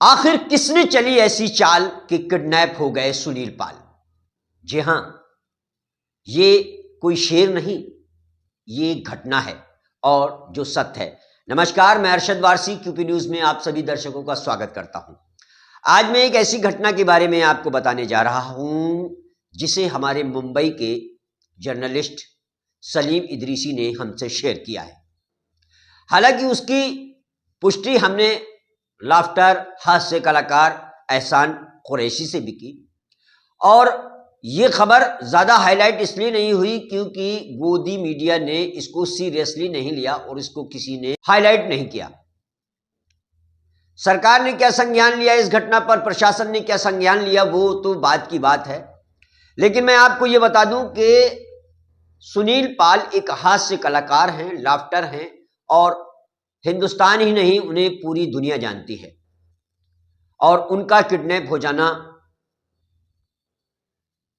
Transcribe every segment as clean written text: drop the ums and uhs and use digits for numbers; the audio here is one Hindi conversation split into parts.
आखिर किसने चली ऐसी चाल कि किडनैप हो गए सुनील पाल। जी हां, ये कोई शेर नहीं, ये घटना है और जो सत्य है। नमस्कार, मैं अरशद वारसी क्यूपी न्यूज में आप सभी दर्शकों का स्वागत करता हूं। आज मैं एक ऐसी घटना के बारे में आपको बताने जा रहा हूं जिसे हमारे मुंबई के जर्नलिस्ट सलीम इदरीसी ने हमसे शेयर किया है। हालांकि उसकी पुष्टि हमने लाफ्टर हास्य कलाकार एहसान कुरैशी से भी की और ये खबर ज़्यादा हाईलाइट इसलिए नहीं हुई क्योंकि गोदी मीडिया ने इसको सीरियसली नहीं लिया और इसको किसी ने हाईलाइट नहीं किया। सरकार ने क्या संज्ञान लिया इस घटना पर, प्रशासन ने क्या संज्ञान लिया, वो तो बात की बात है। लेकिन मैं आपको ये बता दूं कि सुनील पाल एक हास्य कलाकार हैं, लाफ्टर हैं और हिंदुस्तान ही नहीं उन्हें पूरी दुनिया जानती है। और उनका किडनैप हो जाना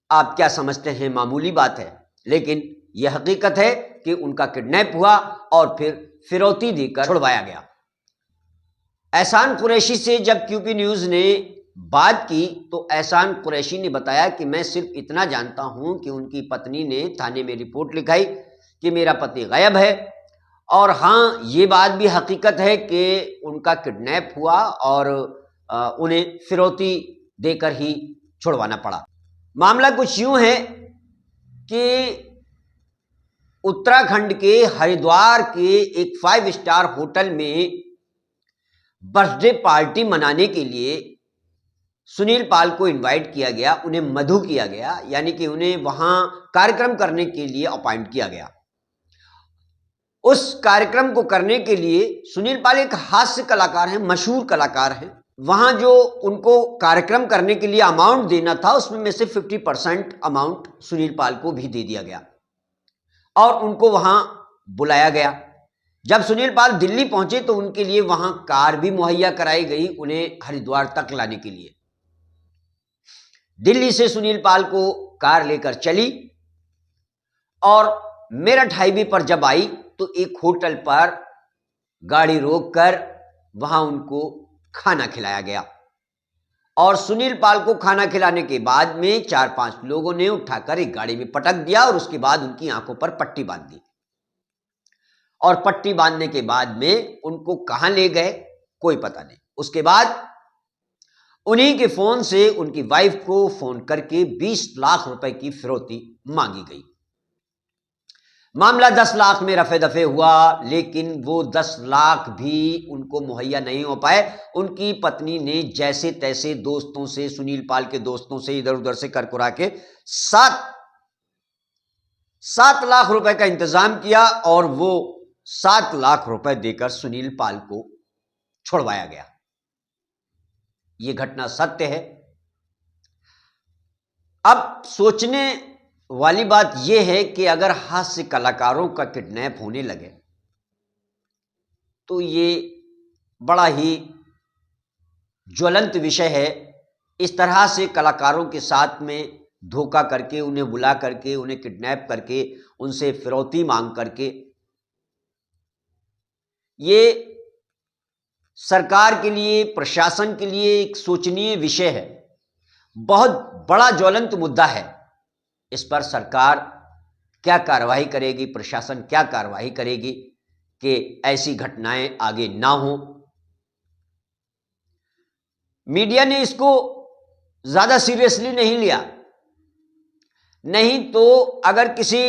आप क्या समझते हैं, मामूली बात है, लेकिन यह हकीकत है कि उनका किडनैप हुआ और फिर फिरौती देकर छुड़वाया गया। एहसान कुरैशी से जब क्यूपी न्यूज ने बात की तो एहसान कुरैशी ने बताया कि मैं सिर्फ इतना जानता हूं कि उनकी पत्नी ने थाने में रिपोर्ट लिखाई कि मेरा पति गायब है, और हाँ, ये बात भी हकीकत है कि उनका किडनैप हुआ और उन्हें फिरौती देकर ही छुड़वाना पड़ा। मामला कुछ यूं है कि उत्तराखंड के हरिद्वार के एक 5 स्टार होटल में बर्थडे पार्टी मनाने के लिए सुनील पाल को इनवाइट किया गया, उन्हें मधु किया गया, यानी कि उन्हें वहां कार्यक्रम करने के लिए अपॉइंट किया गया। उस कार्यक्रम को करने के लिए सुनील पाल एक हास्य कलाकार हैं, मशहूर कलाकार हैं। वहां जो उनको कार्यक्रम करने के लिए अमाउंट देना था उसमें में से 50% अमाउंट सुनील पाल को भी दे दिया गया और उनको वहां बुलाया गया। जब सुनील पाल दिल्ली पहुंचे तो उनके लिए वहां कार भी मुहैया कराई गई उन्हें हरिद्वार तक लाने के लिए। दिल्ली से सुनील पाल को कार लेकर चली और मेरठ हाईवे पर जब आई तो एक होटल पर गाड़ी रोककर वहां उनको खाना खिलाया गया और सुनील पाल को खाना खिलाने के बाद में 4-5 लोगों ने उठाकर एक गाड़ी में पटक दिया और उसके बाद उनकी आंखों पर पट्टी बांध दी। और पट्टी बांधने के बाद में उनको कहां ले गए कोई पता नहीं। उसके बाद उन्हीं के फोन से उनकी वाइफ को फोन करके 20 लाख रुपए की फिरौती मांगी गई। मामला 10 लाख में रफे दफे हुआ, लेकिन वो 10 लाख भी उनको मुहैया नहीं हो पाए। उनकी पत्नी ने जैसे तैसे दोस्तों से, सुनील पाल के दोस्तों से इधर उधर से कर कुरा के 7 लाख रुपए का इंतजाम किया और वो 7 लाख रुपए देकर सुनील पाल को छुड़वाया गया। ये घटना सत्य है। अब सोचने वाली बात यह है कि अगर हास्य कलाकारों का किडनैप होने लगे तो ये बड़ा ही ज्वलंत विषय है। इस तरह से कलाकारों के साथ में धोखा करके, उन्हें बुला करके, उन्हें किडनैप करके, उनसे फिरौती मांग करके, ये सरकार के लिए, प्रशासन के लिए एक सोचनीय विषय है। बहुत बड़ा ज्वलंत मुद्दा है। इस पर सरकार क्या कार्रवाई करेगी, प्रशासन क्या कार्रवाई करेगी कि ऐसी घटनाएं आगे ना हो। मीडिया ने इसको ज्यादा सीरियसली नहीं लिया, नहीं तो अगर किसी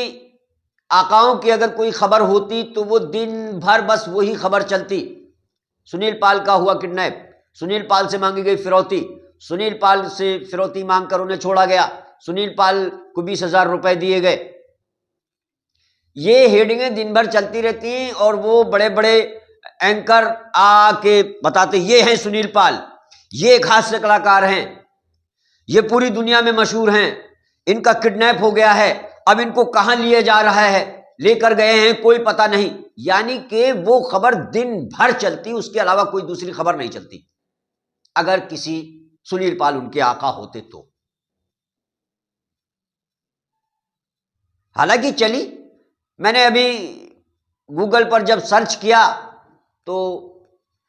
आकाओं की अगर कोई खबर होती तो वो दिन भर बस वही खबर चलती। सुनील पाल का हुआ किडनैप, सुनील पाल से मांगी गई फिरौती, सुनील पाल से फिरौती मांगकर उन्हें छोड़ा गया, सुनील पाल को 20,000 रुपए दिए गए। ये हेडिंगें दिन भर चलती रहती हैं और वो बड़े बड़े एंकर आके बताते ये हैं सुनील पाल, ये एक हास्य कलाकार हैं, ये पूरी दुनिया में मशहूर हैं, इनका किडनैप हो गया है, अब इनको कहां लिए जा रहा है, लेकर गए हैं कोई पता नहीं। यानी कि वो खबर दिन भर चलती, उसके अलावा कोई दूसरी खबर नहीं चलती। अगर किसी सुनील पाल उनके आका होते तो हालांकि चली, मैंने अभी गूगल पर जब सर्च किया तो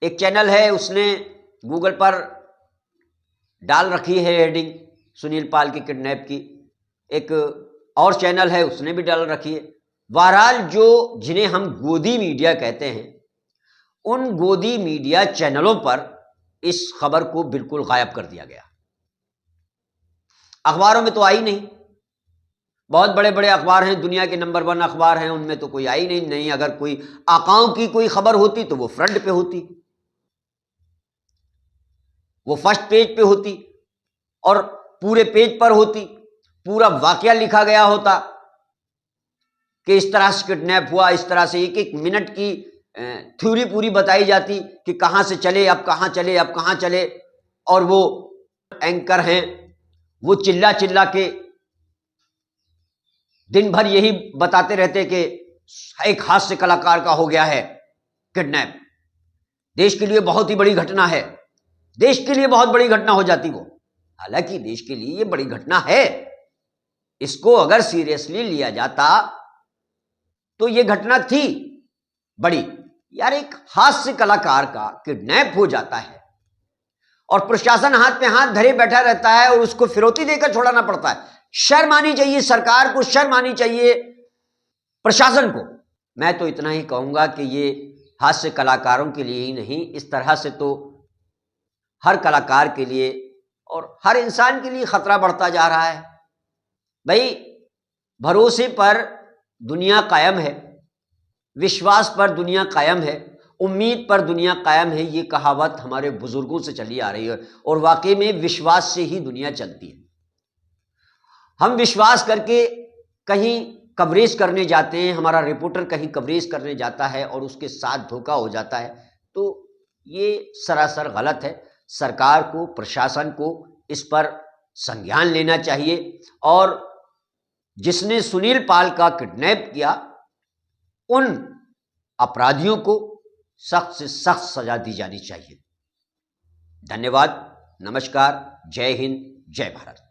एक चैनल है, उसने गूगल पर डाल रखी है हेडिंग सुनील पाल की किडनैप की, एक और चैनल है उसने भी डाल रखी है। बहरहाल जो जिन्हें हम गोदी मीडिया कहते हैं, उन गोदी मीडिया चैनलों पर इस खबर को बिल्कुल गायब कर दिया गया। अखबारों में तो आई नहीं, बहुत बड़े बड़े अखबार हैं, दुनिया के नंबर 1 अखबार हैं, उनमें तो कोई आई नहीं। अगर कोई आकाओं की कोई खबर होती तो वो फ्रंट पे होती, वो फर्स्ट पेज पे होती और पूरे पेज पर होती, पूरा वाकया लिखा गया होता कि इस तरह से किडनैप हुआ, इस तरह से एक एक मिनट की थ्योरी पूरी बताई जाती कि कहां से चले, अब कहां चले, अब कहां चले। और वो एंकर हैं, वो चिल्ला चिल्ला के दिन भर यही बताते रहते कि एक हास्य कलाकार का हो गया है किडनैप, देश के लिए बहुत ही बड़ी घटना है, देश के लिए बहुत बड़ी घटना हो जाती वो। हालांकि देश के लिए ये बड़ी घटना है, इसको अगर सीरियसली लिया जाता तो ये घटना थी बड़ी। यार, एक हास्य कलाकार का किडनैप हो जाता है और प्रशासन हाथ पे हाथ धरे बैठा रहता है और उसको फिरौती देकर छोड़ाना पड़ता है। शर्म आनी चाहिए सरकार को, शर्म आनी चाहिए प्रशासन को। मैं तो इतना ही कहूंगा कि ये हास्य कलाकारों के लिए ही नहीं, इस तरह से तो हर कलाकार के लिए और हर इंसान के लिए खतरा बढ़ता जा रहा है। भाई, भरोसे पर दुनिया कायम है, विश्वास पर दुनिया कायम है, उम्मीद पर दुनिया कायम है, ये कहावत हमारे बुजुर्गों से चली आ रही है और वाकई में विश्वास से ही दुनिया चलती है। हम विश्वास करके कहीं कवरेज करने जाते हैं, हमारा रिपोर्टर कहीं कवरेज करने जाता है और उसके साथ धोखा हो जाता है, तो ये सरासर गलत है। सरकार को, प्रशासन को इस पर संज्ञान लेना चाहिए और जिसने सुनील पाल का किडनैप किया उन अपराधियों को सख्त से सख्त सजा दी जानी चाहिए। धन्यवाद, नमस्कार, जय हिंद, जय भारत।